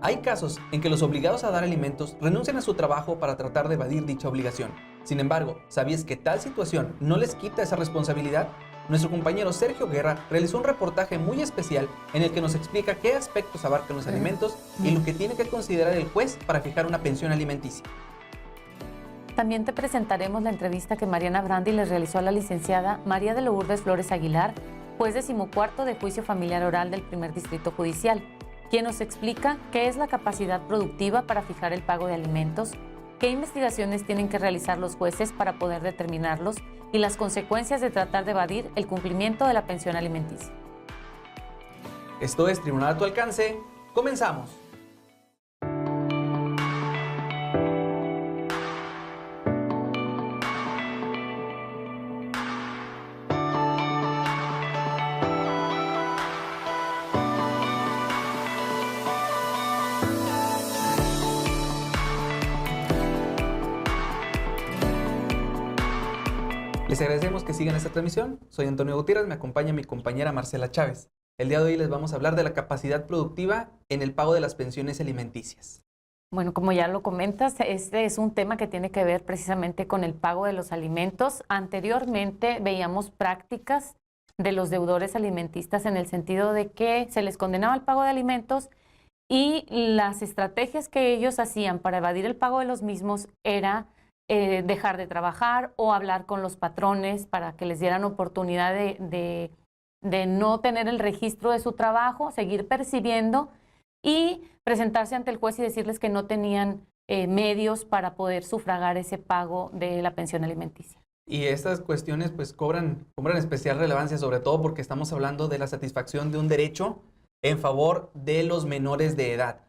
Hay casos en que los obligados a dar alimentos renuncian a su trabajo para tratar de evadir dicha obligación. Sin embargo, ¿sabías que tal situación no les quita esa responsabilidad? Nuestro compañero Sergio Guerra realizó un reportaje muy especial en el que nos explica qué aspectos abarcan los alimentos y lo que tiene que considerar el juez para fijar una pensión alimenticia. También te presentaremos la entrevista que Mariana Brandi les realizó a la licenciada María de Lourdes Flores Aguilar, juez 14º de Juicio Familiar Oral del Primer Distrito Judicial, quien nos explica qué es la capacidad productiva para fijar el pago de alimentos, qué investigaciones tienen que realizar los jueces para poder determinarlos y las consecuencias de tratar de evadir el cumplimiento de la pensión alimenticia. Esto es Tribunal a tu alcance. ¡Comenzamos! Les agradecemos que sigan esta transmisión. Soy Antonio Gutiérrez, me acompaña mi compañera Marcela Chávez. El día de hoy les vamos a hablar de la capacidad productiva en el pago de las pensiones alimenticias. Bueno, como ya lo comentas, este es un tema que tiene que ver precisamente con el pago de los alimentos. Anteriormente veíamos prácticas de los deudores alimentistas en el sentido de que se les condenaba al pago de alimentos y las estrategias que ellos hacían para evadir el pago de los mismos era dejar de trabajar o hablar con los patrones para que les dieran oportunidad de no tener el registro de su trabajo, seguir percibiendo y presentarse ante el juez y decirles que no tenían medios para poder sufragar ese pago de la pensión alimenticia. Y estas cuestiones pues cobran especial relevancia, sobre todo porque estamos hablando de la satisfacción de un derecho en favor de los menores de edad.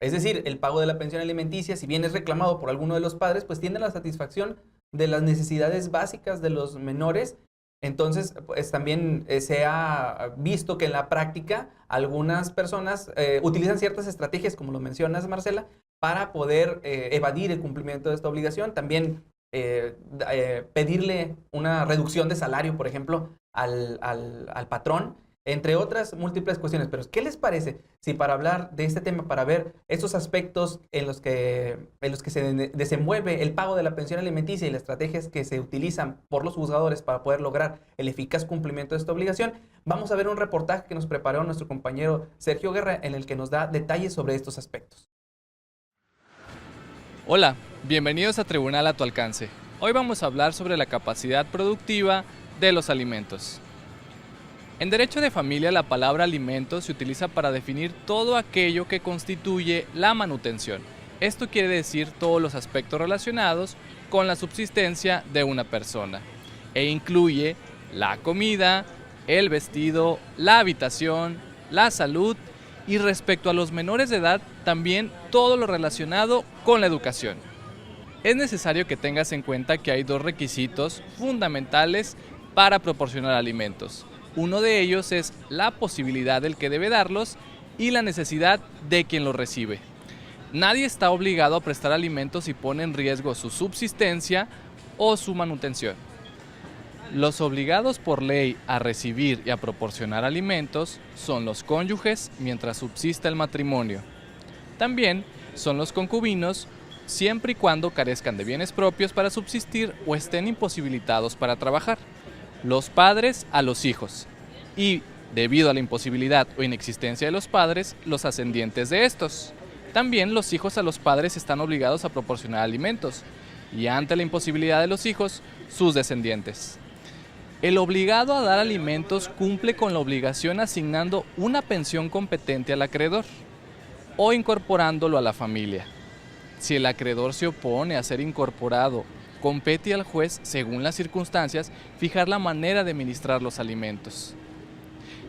Es decir, el pago de la pensión alimenticia, si bien es reclamado por alguno de los padres, pues tiene la satisfacción de las necesidades básicas de los menores. Entonces, pues también se ha visto que en la práctica algunas personas utilizan ciertas estrategias, como lo mencionas, Marcela, para poder evadir el cumplimiento de esta obligación. También pedirle una reducción de salario, por ejemplo, al patrón, entre otras múltiples cuestiones. Pero ¿qué les parece si para hablar de este tema, para ver estos aspectos en los que se desenvuelve el pago de la pensión alimenticia y las estrategias que se utilizan por los juzgadores para poder lograr el eficaz cumplimiento de esta obligación, vamos a ver un reportaje que nos preparó nuestro compañero Sergio Guerra en el que nos da detalles sobre estos aspectos? Hola, bienvenidos a Tribunal a tu alcance. Hoy vamos a hablar sobre la capacidad productiva de los alimentos. En derecho de familia, la palabra alimento se utiliza para definir todo aquello que constituye la manutención. Esto quiere decir todos los aspectos relacionados con la subsistencia de una persona e incluye la comida, el vestido, la habitación, la salud y respecto a los menores de edad también todo lo relacionado con la educación. Es necesario que tengas en cuenta que hay dos requisitos fundamentales para proporcionar alimentos. Uno de ellos es la posibilidad del que debe darlos y la necesidad de quien los recibe. Nadie está obligado a prestar alimentos si pone en riesgo su subsistencia o su manutención. Los obligados por ley a recibir y a proporcionar alimentos son los cónyuges mientras subsista el matrimonio. También son los concubinos siempre y cuando carezcan de bienes propios para subsistir o estén imposibilitados para trabajar. Los padres a los hijos y, debido a la imposibilidad o inexistencia de los padres, los ascendientes de estos. También los hijos a los padres están obligados a proporcionar alimentos y, ante la imposibilidad de los hijos, sus descendientes. El obligado a dar alimentos cumple con la obligación asignando una pensión competente al acreedor o incorporándolo a la familia. Si el acreedor se opone a ser incorporado, compete al juez, según las circunstancias, fijar la manera de administrar los alimentos.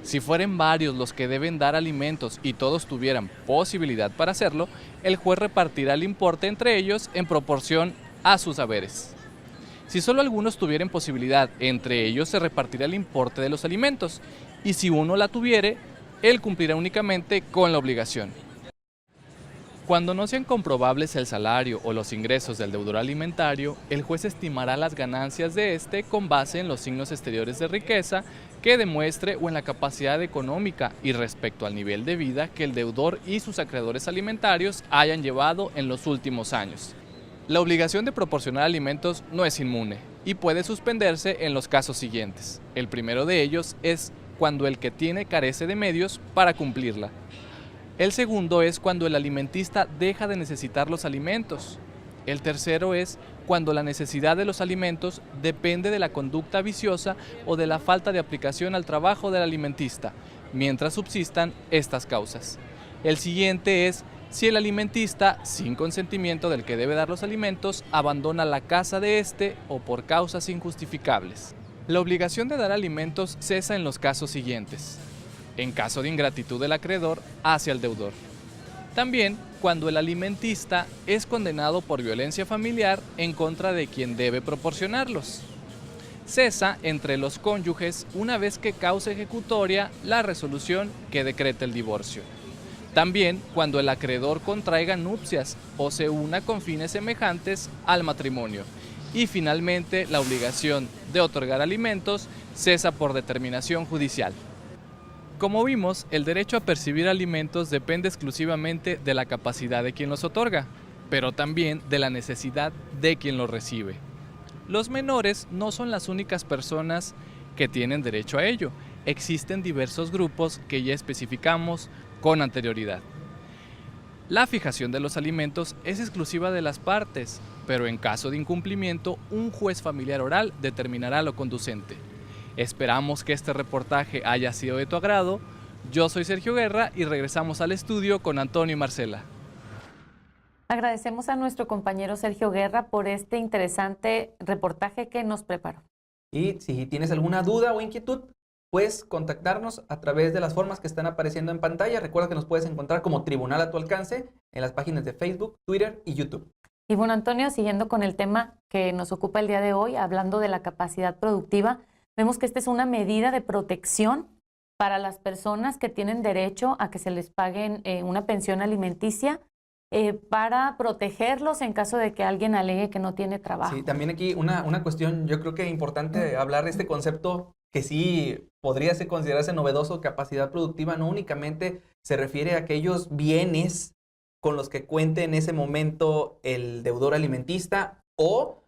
Si fueren varios los que deben dar alimentos y todos tuvieran posibilidad para hacerlo, el juez repartirá el importe entre ellos en proporción a sus haberes. Si solo algunos tuvieran posibilidad, entre ellos se repartirá el importe de los alimentos, y si uno la tuviere, él cumplirá únicamente con la obligación. Cuando no sean comprobables el salario o los ingresos del deudor alimentario, el juez estimará las ganancias de este con base en los signos exteriores de riqueza que demuestre o en la capacidad económica y respecto al nivel de vida que el deudor y sus acreedores alimentarios hayan llevado en los últimos años. La obligación de proporcionar alimentos no es inmune y puede suspenderse en los casos siguientes. El primero de ellos es cuando el que tiene carece de medios para cumplirla. El segundo es cuando el alimentista deja de necesitar los alimentos. El tercero es cuando la necesidad de los alimentos depende de la conducta viciosa o de la falta de aplicación al trabajo del alimentista, mientras subsistan estas causas. El siguiente es si el alimentista, sin consentimiento del que debe dar los alimentos, abandona la casa de este o por causas injustificables. La obligación de dar alimentos cesa en los casos siguientes. En caso de ingratitud del acreedor hacia el deudor. También cuando el alimentista es condenado por violencia familiar en contra de quien debe proporcionarlos. Cesa entre los cónyuges una vez que cause ejecutoria la resolución que decreta el divorcio. También cuando el acreedor contraiga nupcias o se una con fines semejantes al matrimonio. Y finalmente la obligación de otorgar alimentos cesa por determinación judicial. Como vimos, el derecho a percibir alimentos depende exclusivamente de la capacidad de quien los otorga, pero también de la necesidad de quien los recibe. Los menores no son las únicas personas que tienen derecho a ello. Existen diversos grupos que ya especificamos con anterioridad. La fijación de los alimentos es exclusiva de las partes, pero en caso de incumplimiento, un juez familiar oral determinará lo conducente. Esperamos que este reportaje haya sido de tu agrado. Yo soy Sergio Guerra y regresamos al estudio con Antonio y Marcela. Agradecemos a nuestro compañero Sergio Guerra por este interesante reportaje que nos preparó. Y si tienes alguna duda o inquietud, puedes contactarnos a través de las formas que están apareciendo en pantalla. Recuerda que nos puedes encontrar como Tribunal a tu alcance en las páginas de Facebook, Twitter y YouTube. Y bueno, Antonio, siguiendo con el tema que nos ocupa el día de hoy, hablando de la capacidad productiva, vemos que esta es una medida de protección para las personas que tienen derecho a que se les paguen una pensión alimenticia para protegerlos en caso de que alguien alegue que no tiene trabajo. Sí, también aquí una cuestión, yo creo que es importante hablar de este concepto que sí podría considerarse novedoso. Capacidad productiva no únicamente se refiere a aquellos bienes con los que cuente en ese momento el deudor alimentista o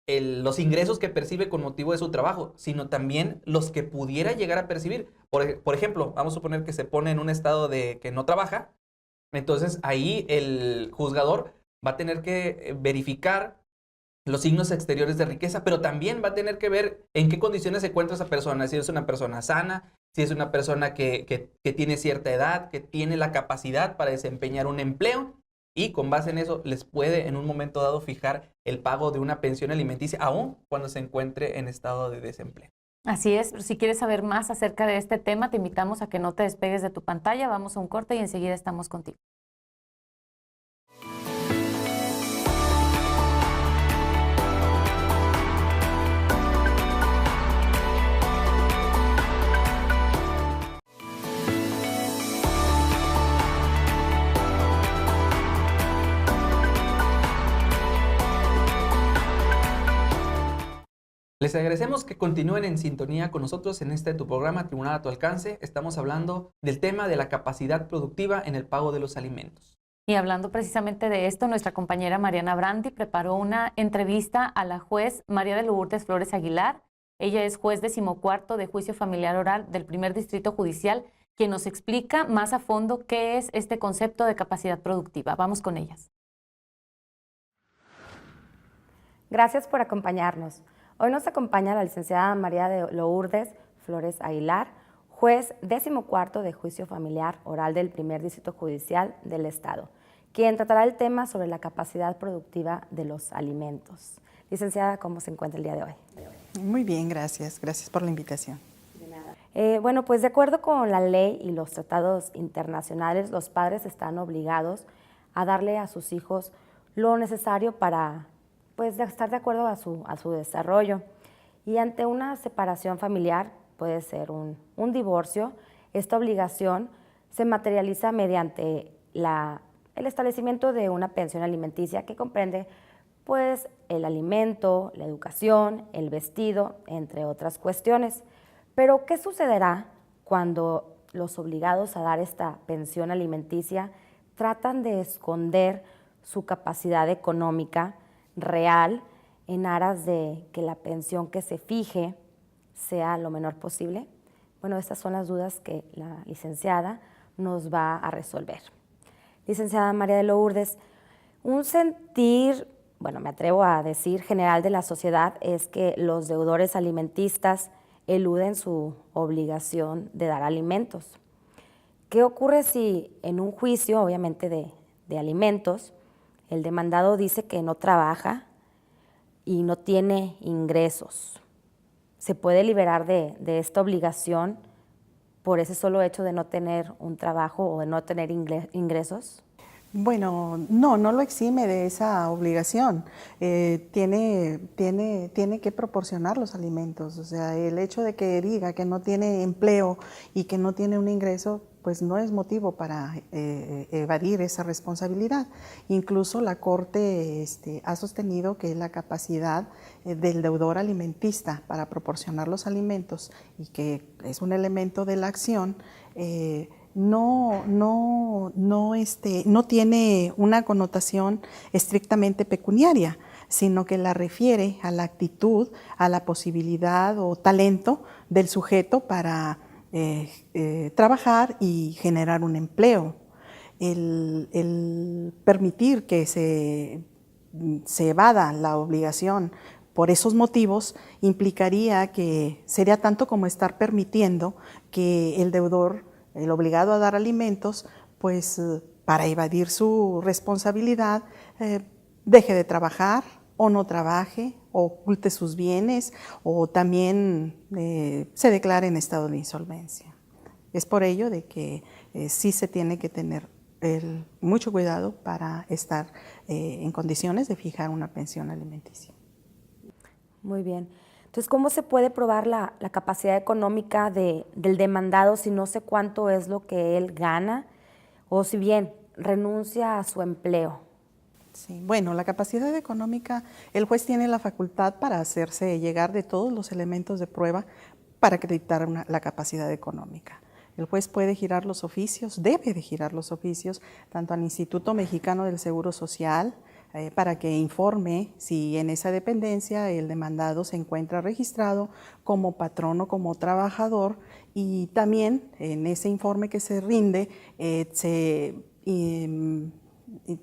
los ingresos que percibe con motivo de su trabajo, sino también los que pudiera llegar a percibir. Por ejemplo, vamos a suponer que se pone en un estado de que no trabaja, entonces ahí el juzgador va a tener que verificar los signos exteriores de riqueza, pero también va a tener que ver en qué condiciones se encuentra esa persona, si es una persona sana, si es una persona que tiene cierta edad, que tiene la capacidad para desempeñar un empleo, y con base en eso les puede en un momento dado fijar el pago de una pensión alimenticia, aun cuando se encuentre en estado de desempleo. Así es, si quieres saber más acerca de este tema, te invitamos a que no te despegues de tu pantalla, vamos a un corte y enseguida estamos contigo. Les agradecemos que continúen en sintonía con nosotros en tu programa Tribunal a tu alcance. Estamos hablando del tema de la capacidad productiva en el pago de los alimentos. Y hablando precisamente de esto, nuestra compañera Mariana Brandi preparó una entrevista a la juez María de Lourdes Flores Aguilar. Ella es juez 14º de Juicio Familiar Oral del Primer Distrito Judicial, quien nos explica más a fondo qué es este concepto de capacidad productiva. Vamos con ellas. Gracias por acompañarnos. Hoy nos acompaña la licenciada María de Lourdes Flores Aguilar, juez 14º de Juicio Familiar Oral del Primer Distrito Judicial del Estado, quien tratará el tema sobre la capacidad productiva de los alimentos. Licenciada, ¿cómo se encuentra el día de hoy? Muy bien, gracias. Gracias por la invitación. Bueno, pues de acuerdo con la ley y los tratados internacionales, los padres están obligados a darle a sus hijos lo necesario para estar de acuerdo a su desarrollo. Y ante una separación familiar, puede ser un divorcio, esta obligación se materializa mediante la el establecimiento de una pensión alimenticia que comprende pues el alimento, la educación, el vestido, entre otras cuestiones. Pero, ¿qué sucederá cuando los obligados a dar esta pensión alimenticia tratan de esconder su capacidad económica real en aras de que la pensión que se fije sea lo menor posible? Bueno, estas son las dudas que la licenciada nos va a resolver. Licenciada María de Lourdes, un sentir, bueno, me atrevo a decir general de la sociedad es que los deudores alimentistas eluden su obligación de dar alimentos. ¿Qué ocurre si en un juicio, obviamente de alimentos, el demandado dice que no trabaja y no tiene ingresos? ¿Se puede liberar de esta obligación por ese solo hecho de no tener un trabajo o de no tener ingresos? Bueno, no lo exime de esa obligación. Tiene que proporcionar los alimentos. O sea, el hecho de que diga que no tiene empleo y que no tiene un ingreso, pues no es motivo para evadir esa responsabilidad. Incluso la Corte ha sostenido que la capacidad del deudor alimentista para proporcionar los alimentos y que es un elemento de la acción, no tiene una connotación estrictamente pecuniaria, sino que la refiere a la actitud, a la posibilidad o talento del sujeto para trabajar y generar un empleo. El permitir que se evada la obligación por esos motivos implicaría que sería tanto como estar permitiendo que el deudor, el obligado a dar alimentos, pues para evadir su responsabilidad, deje de trabajar o no trabaje, o oculte sus bienes, o también se declare en estado de insolvencia. Es por ello de que sí se tiene que tener mucho cuidado para estar en condiciones de fijar una pensión alimenticia. Muy bien. Entonces, ¿cómo se puede probar la capacidad económica del demandado si no sé cuánto es lo que él gana o si bien renuncia a su empleo? Sí, bueno, la capacidad económica, el juez tiene la facultad para hacerse llegar de todos los elementos de prueba para acreditar la capacidad económica. El juez puede girar los oficios, debe de girar los oficios, tanto al Instituto Mexicano del Seguro Social, para que informe si en esa dependencia el demandado se encuentra registrado como patrón o como trabajador, y también en ese informe que se rinde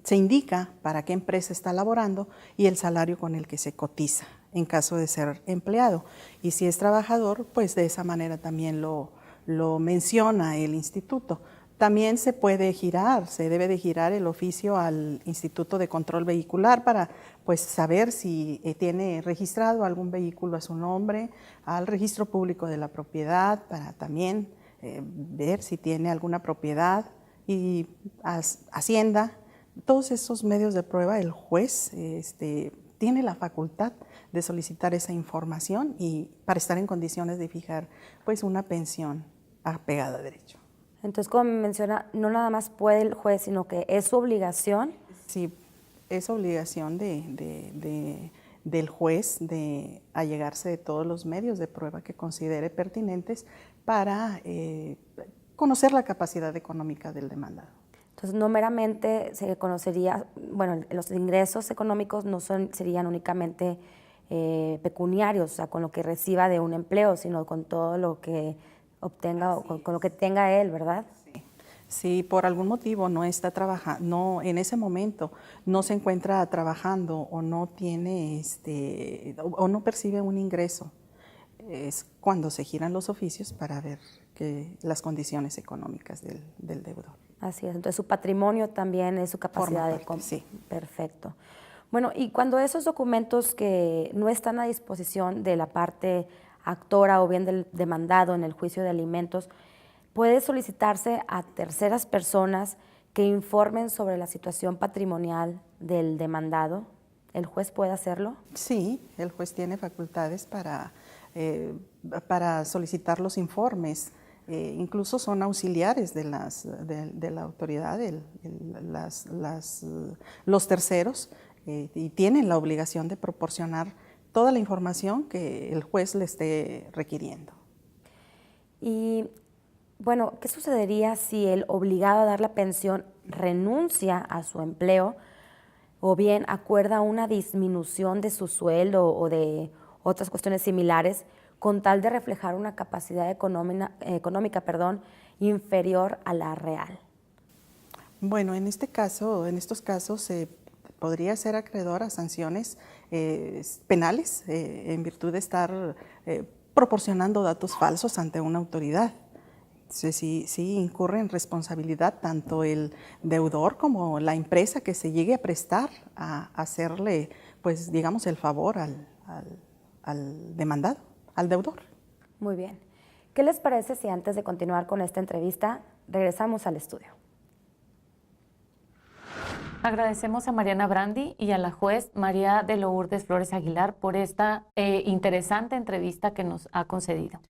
se indica para qué empresa está laborando y el salario con el que se cotiza en caso de ser empleado. Y si es trabajador, pues de esa manera también lo menciona el instituto. También se puede girar, se debe de girar el oficio al Instituto de Control Vehicular para pues saber si tiene registrado algún vehículo a su nombre, al Registro Público de la Propiedad para también ver si tiene alguna propiedad, y Hacienda. Todos esos medios de prueba el juez tiene la facultad de solicitar esa información y para estar en condiciones de fijar pues una pensión apegada a derecho. Entonces, como menciona, no nada más puede el juez, sino que es su obligación. Sí, es obligación del juez de allegarse de todos los medios de prueba que considere pertinentes para conocer la capacidad económica del demandado. Entonces, no meramente se conocería, bueno, los ingresos económicos no serían únicamente pecuniarios, o sea, con lo que reciba de un empleo, sino con todo lo que obtenga o con lo que tenga él, ¿verdad? Sí. Si por algún motivo no está trabajando, en ese momento no se encuentra trabajando o no tiene o no percibe un ingreso, es cuando se giran los oficios para ver las condiciones económicas del deudor. Así es, entonces su patrimonio también es su capacidad de compra. Sí. Perfecto. Bueno, y cuando esos documentos que no están a disposición de la parte actora o bien del demandado en el juicio de alimentos, puede solicitarse a terceras personas que informen sobre la situación patrimonial del demandado. ¿El juez puede hacerlo? Sí, el juez tiene facultades para solicitar los informes incluso son auxiliares de la autoridad, los terceros, y tienen la obligación de proporcionar toda la información que el juez le esté requiriendo. Y bueno, ¿qué sucedería si el obligado a dar la pensión renuncia a su empleo o bien acuerda una disminución de su sueldo o de otras cuestiones similares con tal de reflejar una capacidad económica, inferior a la real? Bueno, en estos casos se podría ser acreedor a sanciones penales en virtud de estar proporcionando datos falsos ante una autoridad. Entonces, sí incurre en responsabilidad tanto el deudor como la empresa que se llegue a prestar a hacerle, pues, digamos, el favor al demandado, al deudor. Muy bien. ¿Qué les parece si antes de continuar con esta entrevista regresamos al estudio? Agradecemos a Mariana Brandi y a la juez María de Lourdes Flores Aguilar por esta interesante entrevista que nos ha concedido.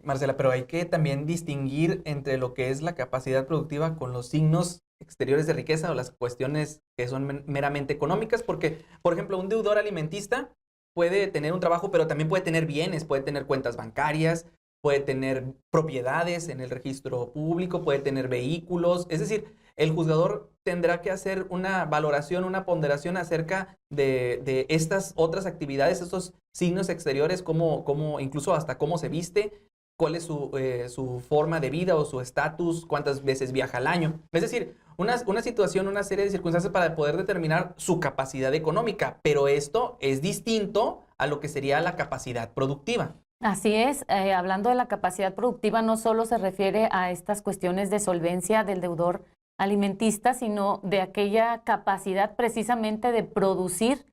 Marcela, pero hay que también distinguir entre lo que es la capacidad productiva con los signos exteriores de riqueza o las cuestiones que son meramente económicas, porque, por ejemplo, un deudor alimentista puede tener un trabajo, pero también puede tener bienes, puede tener cuentas bancarias, puede tener propiedades en el registro público, puede tener vehículos. Es decir, el juzgador tendrá que hacer una valoración, una ponderación acerca de estas otras actividades, estos signos exteriores, como incluso hasta cómo se viste, cuál es su forma de vida o su estatus, cuántas veces viaja al año. Es decir, una situación, una serie de circunstancias para poder determinar su capacidad económica, pero esto es distinto a lo que sería la capacidad productiva. Así es, hablando de la capacidad productiva, no solo se refiere a estas cuestiones de solvencia del deudor alimentista, sino de aquella capacidad precisamente de producir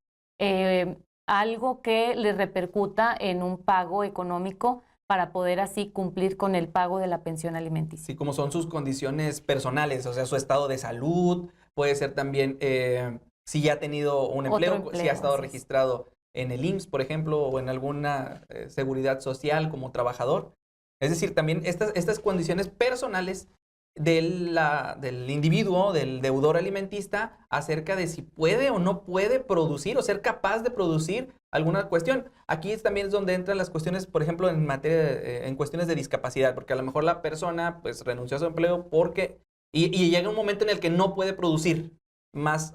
algo que le repercuta en un pago económico para poder así cumplir con el pago de la pensión alimenticia. Sí, como son sus condiciones personales, o sea, su estado de salud, puede ser también si ya ha tenido un empleo, si ha estado registrado en el IMSS, por ejemplo, o en alguna seguridad social como trabajador. Es decir, también estas condiciones personales del individuo, del deudor alimentista, acerca de si puede o no puede producir o ser capaz de producir alguna cuestión. Aquí también es donde entran las cuestiones, por ejemplo, en materia en cuestiones de discapacidad, porque a lo mejor la persona pues renunció a su empleo porque y llega un momento en el que no puede producir, más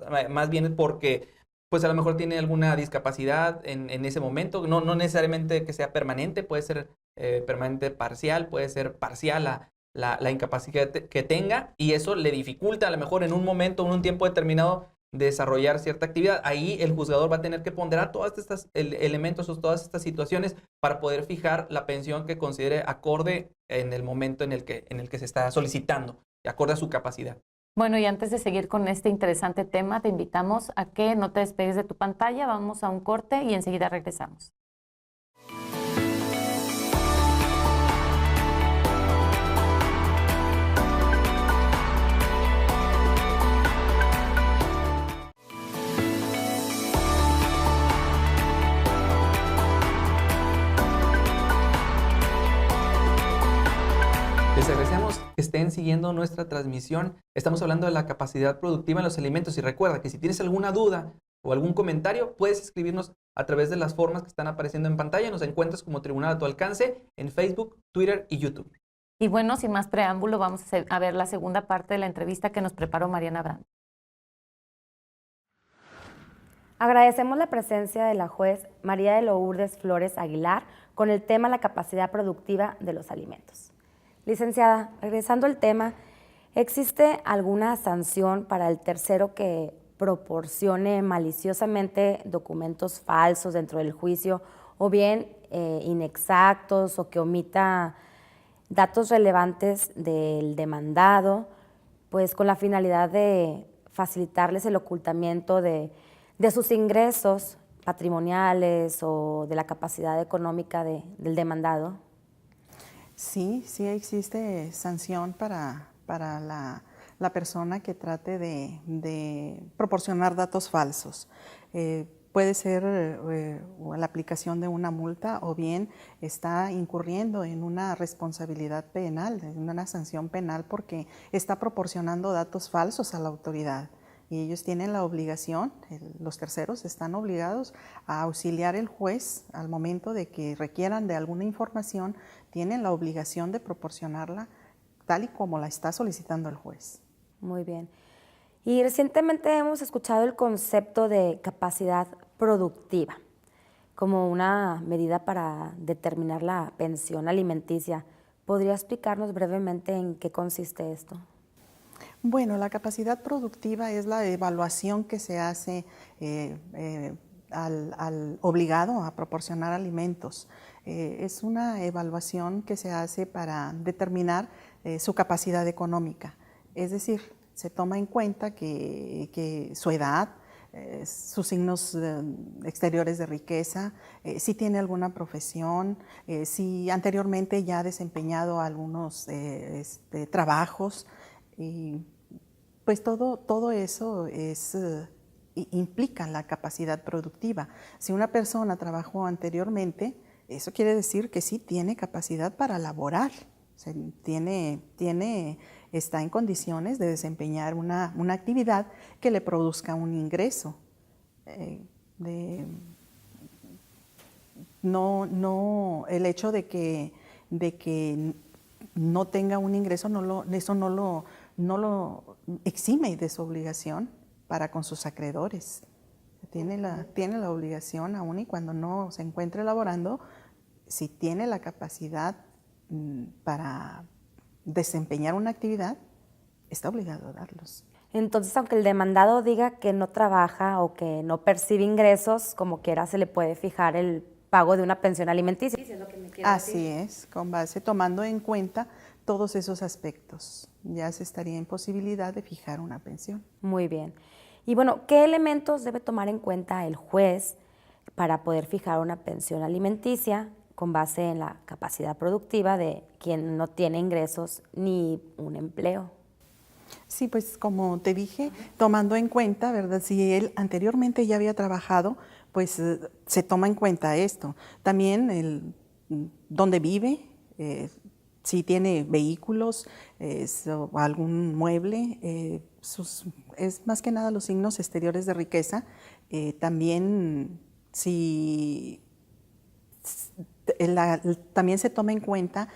bien porque pues a lo mejor tiene alguna discapacidad en ese momento, no necesariamente que sea permanente, puede ser permanente parcial, puede ser parcial la incapacidad que tenga, y eso le dificulta a lo mejor en un momento, en un tiempo determinado, desarrollar cierta actividad. Ahí el juzgador va a tener que ponderar todos estos elementos o todas estas situaciones para poder fijar la pensión que considere acorde en el momento en el que se está solicitando, acorde a su capacidad. Bueno, y antes de seguir con este interesante tema, te invitamos a que no te despegues de tu pantalla, vamos a un corte y enseguida regresamos. Les agradecemos que estén siguiendo nuestra transmisión. Estamos hablando de la capacidad productiva en los alimentos y recuerda que si tienes alguna duda o algún comentario, puedes escribirnos a través de las formas que están apareciendo en pantalla. Nos encuentras como Tribunal a tu alcance en Facebook, Twitter y YouTube. Y bueno, sin más preámbulo, vamos a ver la segunda parte de la entrevista que nos preparó Mariana Brandi. Agradecemos la presencia de la juez María de Lourdes Flores Aguilar con el tema la capacidad productiva de los alimentos. Licenciada, regresando al tema, ¿existe alguna sanción para el tercero que proporcione maliciosamente documentos falsos dentro del juicio o bien inexactos o que omita datos relevantes del demandado, pues con la finalidad de facilitarles el ocultamiento de sus ingresos patrimoniales o de la capacidad económica del demandado? Sí existe sanción para la persona que trate de proporcionar datos falsos. puede ser o la aplicación de una multa o bien está incurriendo en una responsabilidad penal, en una sanción penal porque está proporcionando datos falsos a la autoridad. Y ellos tienen la obligación, los terceros están obligados a auxiliar al juez al momento de que requieran de alguna información, tienen la obligación de proporcionarla tal y como la está solicitando el juez. Muy bien. Y recientemente hemos escuchado el concepto de capacidad productiva como una medida para determinar la pensión alimenticia. ¿Podría explicarnos brevemente en qué consiste esto? Bueno, la capacidad productiva es la evaluación que se hace al obligado a proporcionar alimentos. Es una evaluación que se hace para determinar su capacidad económica, es decir, se toma en cuenta que su edad, sus signos exteriores de riqueza, si tiene alguna profesión, si anteriormente ya ha desempeñado algunos trabajos, y pues todo eso implica la capacidad productiva. Si una persona trabajó anteriormente, eso quiere decir que sí tiene capacidad para laborar, o sea, está en condiciones de desempeñar una actividad que le produzca un ingreso. El hecho de que no tenga un ingreso, eso no lo exime de su obligación para con sus acreedores. Tiene la obligación, aun y cuando no se encuentre laborando, si tiene la capacidad para desempeñar una actividad, está obligado a darlos. Entonces, aunque el demandado diga que no trabaja o que no percibe ingresos, como quiera se le puede fijar el pago de una pensión alimenticia. Así es, con base, tomando en cuenta todos esos aspectos, ya se estaría en posibilidad de fijar una pensión. Muy bien. Y bueno, ¿qué elementos debe tomar en cuenta el juez para poder fijar una pensión alimenticia con base en la capacidad productiva de quien no tiene ingresos ni un empleo? Sí, pues como te dije, tomando en cuenta, ¿verdad? Si él anteriormente ya había trabajado, pues se toma en cuenta esto. También dónde vive, si tiene vehículos o algún mueble, es más que nada los signos exteriores de riqueza. También también se toma en cuenta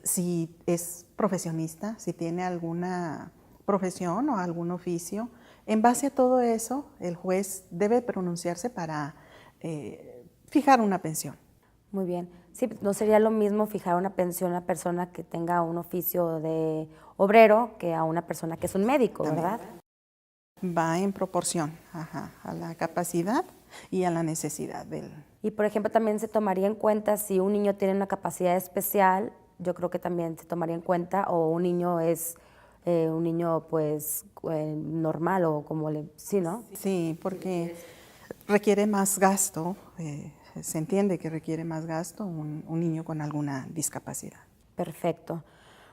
si es profesionista, si tiene alguna profesión o algún oficio. En base a todo eso, el juez debe pronunciarse para fijar una pensión. Muy bien. Sí, no sería lo mismo fijar una pensión a una persona que tenga un oficio de obrero que a una persona que es un médico, ¿verdad? Va en proporción a la capacidad y a la necesidad del... Y por ejemplo, también se tomaría en cuenta si un niño tiene una capacidad especial, yo creo que también se tomaría en cuenta, o un niño es un niño pues normal o como sí, ¿no? Sí, porque requiere más gasto, se entiende que requiere más gasto un niño con alguna discapacidad. Perfecto.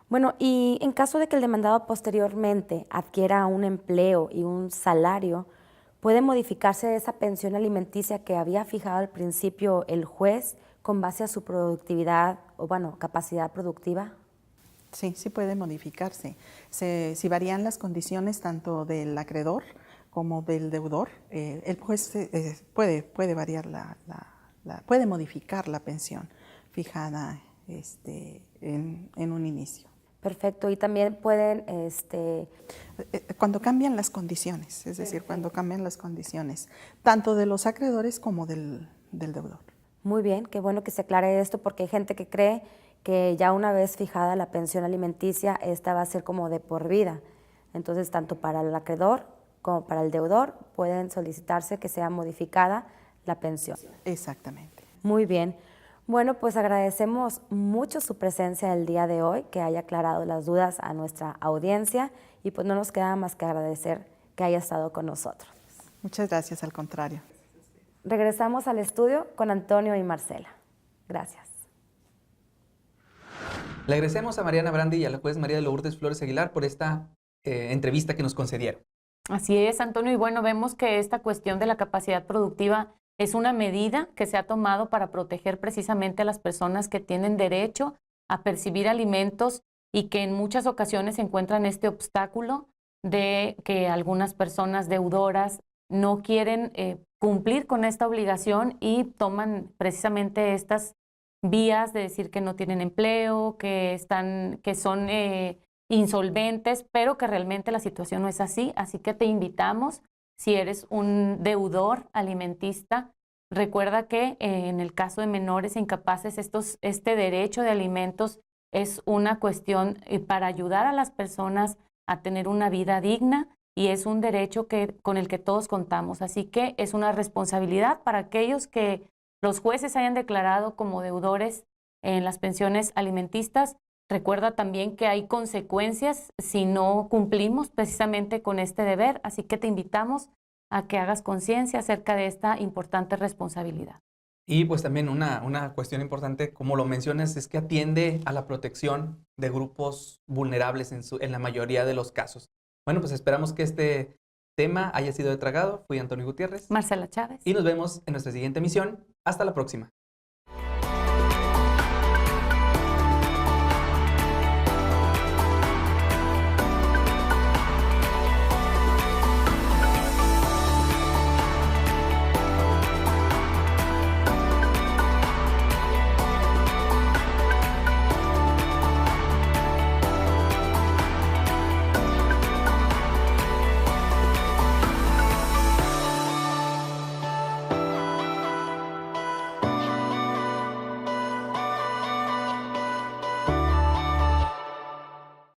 Bueno, y en caso de que el demandado posteriormente adquiera un empleo y un salario, ¿puede modificarse esa pensión alimenticia que había fijado al principio el juez con base a su productividad o, bueno, capacidad productiva? Sí puede modificarse. Si varían las condiciones tanto del acreedor como del deudor, el juez puede variar puede modificar la pensión fijada en un inicio. Perfecto, y también pueden... Cuando cambian las condiciones, es decir, cuando cambian las condiciones, tanto de los acreedores como del deudor. Muy bien, qué bueno que se aclare esto, porque hay gente que cree que ya una vez fijada la pensión alimenticia, esta va a ser como de por vida. Entonces, tanto para el acreedor como para el deudor pueden solicitarse que sea modificada la pensión. Exactamente. Muy bien. Bueno, pues agradecemos mucho su presencia el día de hoy, que haya aclarado las dudas a nuestra audiencia y pues no nos queda más que agradecer que haya estado con nosotros. Muchas gracias, al contrario. Regresamos al estudio con Antonio y Marcela. Gracias. Le agradecemos a Mariana Brandi y a la juez María de Lourdes Flores Aguilar por esta entrevista que nos concedieron. Así es, Antonio, y bueno, vemos que esta cuestión de la capacidad productiva es una medida que se ha tomado para proteger precisamente a las personas que tienen derecho a percibir alimentos y que en muchas ocasiones encuentran este obstáculo de que algunas personas deudoras no quieren cumplir con esta obligación y toman precisamente estas vías de decir que no tienen empleo, que son insolventes, pero que realmente la situación no es así. Así que te invitamos, si eres un deudor alimentista, recuerda que en el caso de menores e incapaces, este derecho de alimentos es una cuestión para ayudar a las personas a tener una vida digna y es un derecho con el que todos contamos. Así que es una responsabilidad para aquellos que los jueces hayan declarado como deudores en las pensiones alimentistas. Recuerda también que hay consecuencias si no cumplimos precisamente con este deber, así que te invitamos a que hagas conciencia acerca de esta importante responsabilidad. Y pues también una cuestión importante, como lo mencionas, es que atiende a la protección de grupos vulnerables en la mayoría de los casos. Bueno, pues esperamos que este tema haya sido de tu agrado. Fui Antonio Gutiérrez. Marcela Chávez. Y nos vemos en nuestra siguiente emisión. Hasta la próxima.